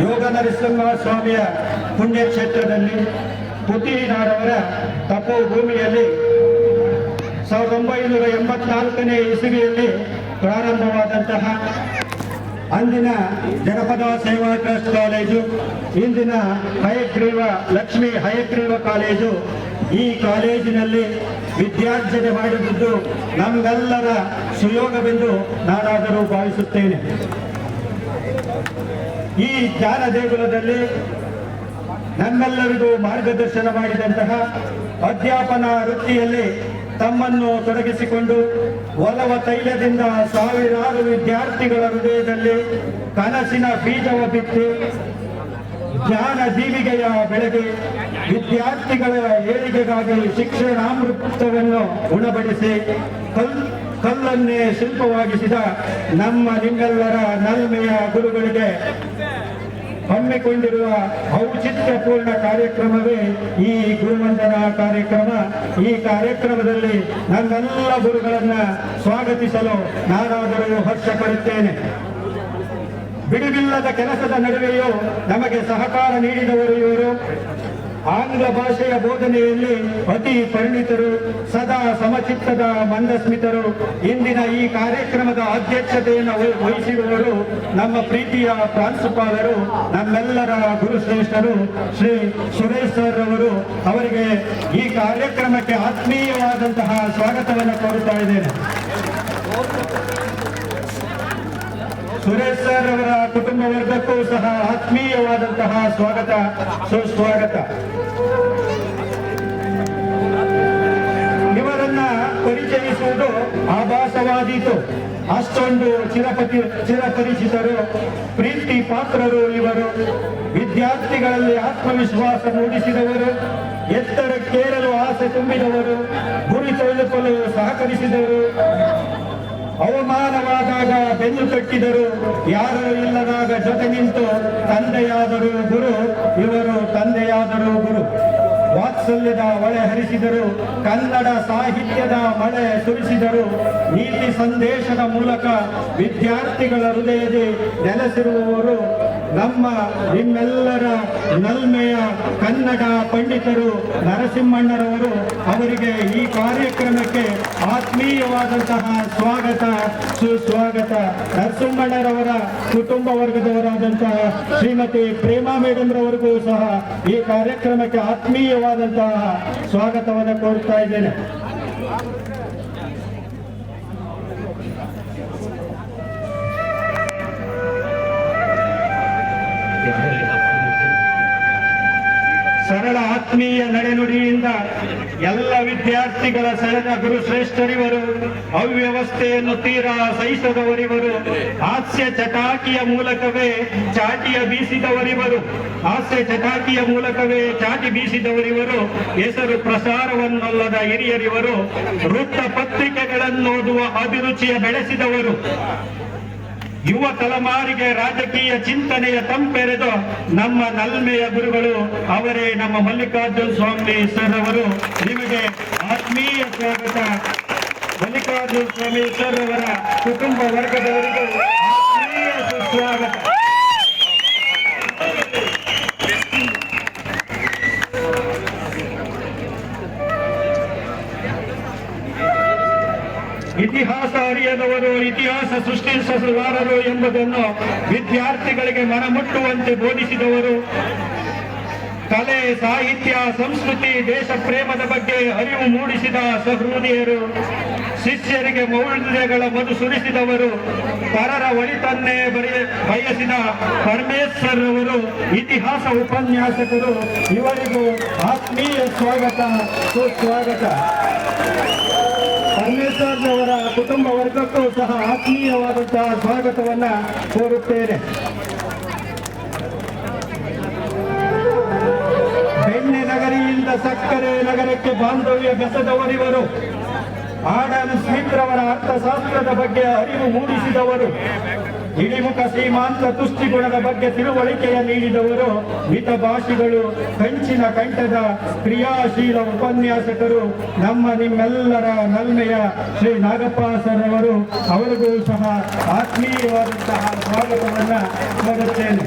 ಯೋಗ ನರಸಿಂಹ ಸ್ವಾಮಿಯ ಪುಣ್ಯಕ್ಷೇತ್ರದಲ್ಲಿ ಪುತಿನಾರವರ ತಪೋಭೂಮಿಯಲ್ಲಿ 1984ನೇ ಇಸವಿಯಲ್ಲಿ ಪ್ರಾರಂಭವಾದಂತಹ ಅಂದಿನ ಜನಪದ ಸೇವಾ ಟ್ರಸ್ಟ್ ಕಾಲೇಜು, ಇಂದಿನ ಹಯಗ್ರೀವ ಲಕ್ಷ್ಮೀ ಹಯಗ್ರೀವ ಕಾಲೇಜು, ಈ ಕಾಲೇಜಿನಲ್ಲಿ ವಿದ್ಯಾರ್ಜನೆ ಮಾಡಿದ್ದು ನಮ್ಮೆಲ್ಲರ ಸುಯೋಗವೆಂದು ನಾನಾದರೂ ಭಾವಿಸುತ್ತೇನೆ. ಈ ಜ್ಞಾನ ದೇಗುಲದಲ್ಲಿ ನಮ್ಮೆಲ್ಲರಿಗೂ ಮಾರ್ಗದರ್ಶನ ಮಾಡಿದಂತಹ ಅಧ್ಯಾಪನ ವೃತ್ತಿಯಲ್ಲಿ ತಮ್ಮನ್ನು ತೊಡಗಿಸಿಕೊಂಡು ಒಲವ ತೈಲದಿಂದ ಸಾವಿರಾರು ವಿದ್ಯಾರ್ಥಿಗಳ ಹೃದಯದಲ್ಲಿ ಕನಸಿನ ಬೀಜವ ಬಿತ್ತಿ ಜ್ಞಾನ ದೀವಿಗೆಯ ಬೆಳೆಗೆ ವಿದ್ಯಾರ್ಥಿಗಳ ಏಳಿಗೆಗಾಗಿ ಶಿಕ್ಷಣಾಮೃತವನ್ನು ಉಣಬಡಿಸಿ ಕಲ್ಲನ್ನೇ ಶಿಲ್ಪವಾಗಿಸಿದ ನಮ್ಮ ನಿಮ್ಮೆಲ್ಲರ ನಲ್ಮೆಯ ಗುರುಗಳಿಗೆ ಹಮ್ಮಿಕೊಂಡಿರುವ ಔಚಿತ್ಯಪೂರ್ಣ ಕಾರ್ಯಕ್ರಮವೇ ಈ ಗುರುವಂದನಾ ಕಾರ್ಯಕ್ರಮ. ಈ ಕಾರ್ಯಕ್ರಮದಲ್ಲಿ ನನ್ನೆಲ್ಲ ಗುರುಗಳನ್ನ ಸ್ವಾಗತಿಸಲು ನಾನಾದರೂ ಹರ್ಷ ಪಡುತ್ತೇನೆ. ಬಿಡುವಿಲ್ಲದ ಕೆಲಸದ ನಡುವೆಯೂ ನಮಗೆ ಸಹಕಾರ ನೀಡಿದವರು ಇವರು. ಆಂಗ್ಲ ಭಾಷೆಯ ಬೋಧನೆಯಲ್ಲಿ ಅತಿ ಪರಿಣಿತರು, ಸದಾ ಸಮಚಿತ್ತದ ಮಂದಸ್ಮಿತರು. ಇಂದಿನ ಈ ಕಾರ್ಯಕ್ರಮದ ಅಧ್ಯಕ್ಷತೆಯನ್ನು ವಹಿಸಿರುವವರು ನಮ್ಮ ಪ್ರೀತಿಯ ಪ್ರಾಂಶುಪಾಲರು, ನಮ್ಮೆಲ್ಲರ ಗುರುಶ್ರೇಷ್ಠರು ಶ್ರೀ ಸುರೇಶ್ ಸರ್ ಅವರು. ಅವರಿಗೆ ಈ ಕಾರ್ಯಕ್ರಮಕ್ಕೆ ಆತ್ಮೀಯವಾದಂತಹ ಸ್ವಾಗತವನ್ನು ಕೋರುತ್ತಾ ಇದ್ದೇನೆ. ಸುರೇಶ್ ಸರ್ ಅವರ ಕುಟುಂಬ ವರ್ಗಕ್ಕೂ ಸಹ ಆತ್ಮೀಯವಾದಂತಹ ಸ್ವಾಗತ, ಸುಸ್ವಾಗತ. ಇವರನ್ನ ಪರಿಚಯಿಸುವುದು ಆಭಾಸವಾದೀತು. ಅಷ್ಟೊಂದು ಚಿರಪರಿಚಿತರು, ಪ್ರೀತಿ ಪಾತ್ರರು ಇವರು. ವಿದ್ಯಾರ್ಥಿಗಳಲ್ಲಿ ಆತ್ಮವಿಶ್ವಾಸ ಮೂಡಿಸಿದವರು, ಎತ್ತರಕ್ಕೇರಲು ಆಸೆ ತುಂಬಿದವರು, ಗುರಿ ತಲುಪಲು ಸಹಕರಿಸಿದವರು, ಅವಮಾನವಾದಾಗ ಬೆನ್ನು ಕಟ್ಟಿದರು, ಯಾರು ಇಲ್ಲದಾಗ ಜೊತೆ ನಿಂತು ತಂದೆಯಾದರೂ ಗುರು. ಇವರು ತಂದೆಯಾದರೂ ಗುರು. ವಾತ್ಸಲ್ಯದ ಹೊಳೆ ಹರಿಸಿದರು, ಕನ್ನಡ ಸಾಹಿತ್ಯದ ಮಳೆ ಸುರಿಸಿದರು. ನೀತಿ ಸಂದೇಶದ ಮೂಲಕ ವಿದ್ಯಾರ್ಥಿಗಳ ಹೃದಯದಲ್ಲಿ ನೆಲೆಸಿರುವವರು ನಮ್ಮ ನಿಮ್ಮೆಲ್ಲರ ನಲ್ಮೆಯ ಕನ್ನಡ ಪಂಡಿತರು ನರಸಿಂಹಣ್ಣರವರು. ಅವರಿಗೆ ಈ ಕಾರ್ಯಕ್ರಮಕ್ಕೆ ಆತ್ಮೀಯವಾದಂತಹ ಸ್ವಾಗತ, ಸುಸ್ವಾಗತ. ನರಸಿಂಹಣ್ಣರವರ ಕುಟುಂಬ ವರ್ಗದವರಾದಂತಹ ಶ್ರೀಮತಿ ಪ್ರೇಮಾ ಮೇಡಮ್ ರವರಿಗೂ ಸಹ ಈ ಕಾರ್ಯಕ್ರಮಕ್ಕೆ ಆತ್ಮೀಯವಾದಂತಹ ಸ್ವಾಗತವನ್ನು ಕೋರುತ್ತಾ ಇದ್ದೇನೆ. ಸರಳ ಆತ್ಮೀಯ ನಡೆನುಡಿಯಿಂದ ಎಲ್ಲ ವಿದ್ಯಾರ್ಥಿಗಳ ಸೆಳೆದ ಗುರುಶ್ರೇಷ್ಠರಿವರು. ಅವ್ಯವಸ್ಥೆಯನ್ನು ತೀರಾ ಸಹಿಸದವರಿವರು. ಹಾಸ್ಯ ಚಟಾಕಿಯ ಮೂಲಕವೇ ಚಾಟಿಯ ಬೀಸಿದವರಿವರು. ಹಾಸ್ಯ ಚಟಾಕಿಯ ಮೂಲಕವೇ ಚಾಟಿ ಬೀಸಿದವರಿವರು. ಹೆಸರು ಪ್ರಸಾರವನ್ನಲ್ಲದ ಹಿರಿಯರಿವರು. ವೃತ್ತ ಪತ್ರಿಕೆಗಳನ್ನೋದುವ ಅಭಿರುಚಿಯ ಬೆಳೆಸಿದವರು. ಯುವ ತಲೆಮಾರಿಗೆ ರಾಜಕೀಯ ಚಿಂತನೆಯ ತಂಪೆರೆದು ನಮ್ಮ ನಲ್ಮೆಯ ಗುರುಗಳು ಅವರೇ ನಮ್ಮ ಮಲ್ಲಿಕಾರ್ಜುನ ಸ್ವಾಮಿ ಸರ್ ಅವರು. ನಿಮಗೆ ಆತ್ಮೀಯ ಸ್ವಾಗತ. ಮಲ್ಲಿಕಾರ್ಜುನ ಸ್ವಾಮಿ ಸರ್ ಅವರ ಕುಟುಂಬ ವರ್ಗದವರಿಗೂ ಆತ್ಮೀಯ ಸುಸ್ವಾಗತ. ಇತಿಹಾಸ ಅರಿಯದವರು ಇತಿಹಾಸ ಸೃಷ್ಟಿಸಲಾರರು ಎಂಬುದನ್ನು ವಿದ್ಯಾರ್ಥಿಗಳಿಗೆ ಮನಮುಟ್ಟುವಂತೆ ಬೋಧಿಸಿದವರು. ಕಲೆ, ಸಾಹಿತ್ಯ, ಸಂಸ್ಕೃತಿ, ದೇಶ ಪ್ರೇಮದ ಬಗ್ಗೆ ಅರಿವು ಮೂಡಿಸಿದ ಸಹೃದಯರು. ಶಿಷ್ಯರಿಗೆ ಮೌಲ್ಯಗಳ ಮಧು ಸುರಿಸಿದವರು. ಪರರ ಒಳಿತನ್ನೇ ಬಯಸಿದ ಪರಮೇಶ್ವರ್ ಅವರು ಇತಿಹಾಸ ಉಪನ್ಯಾಸಕರು. ಇವರಿಗೂ ಆತ್ಮೀಯ ಸ್ವಾಗತ, ಸುಸ್ವಾಗತ. ಪರಮೇಶ್ವರ್ ಅವರ ಕುಟುಂಬ ವರ್ಗಕ್ಕೂ ಸಹ ಆತ್ಮೀಯವಾದಂತಹ ಸ್ವಾಗತವನ್ನ ಕೋರುತ್ತೇನೆ. ಬೆಣ್ಣೆ ನಗರಿಯಿಂದ ಸಕ್ಕರೆ ನಗರಕ್ಕೆ ಬಾಂಧವ್ಯ ಬೆಸೆದವರಿವರು. ಆಡಮ್ ಸ್ಮಿತ್ ರವರ ಅರ್ಥಶಾಸ್ತ್ರದ ಬಗ್ಗೆ ಅರಿವು ಮೂಡಿಸಿದವರು. ಇಳಿಮುಖ ಶ್ರೀಮಾಂತ ತುಷ್ಟಿಗುಣದ ಬಗ್ಗೆ ತಿಳುವಳಿಕೆಯ ನೀಡಿದವರು. ಮಿತಭಾಷಿಗಳು, ಕಂಚಿನ ಕಂಠದ ಕ್ರಿಯಾಶೀಲ ಉಪನ್ಯಾಸಕರು. ನಮ್ಮ ನಿಮ್ಮೆಲ್ಲರ ನಲ್ಮೆಯ ಶ್ರೀ ನಾಗಪ್ಪ ಸರ್ ಅವರು. ಅವರಿಗೂ ಸಹ ಆತ್ಮೀಯವಾದಂತಹ ಸ್ವಾಗತವನ್ನು ಕೋರುತ್ತೇನೆ.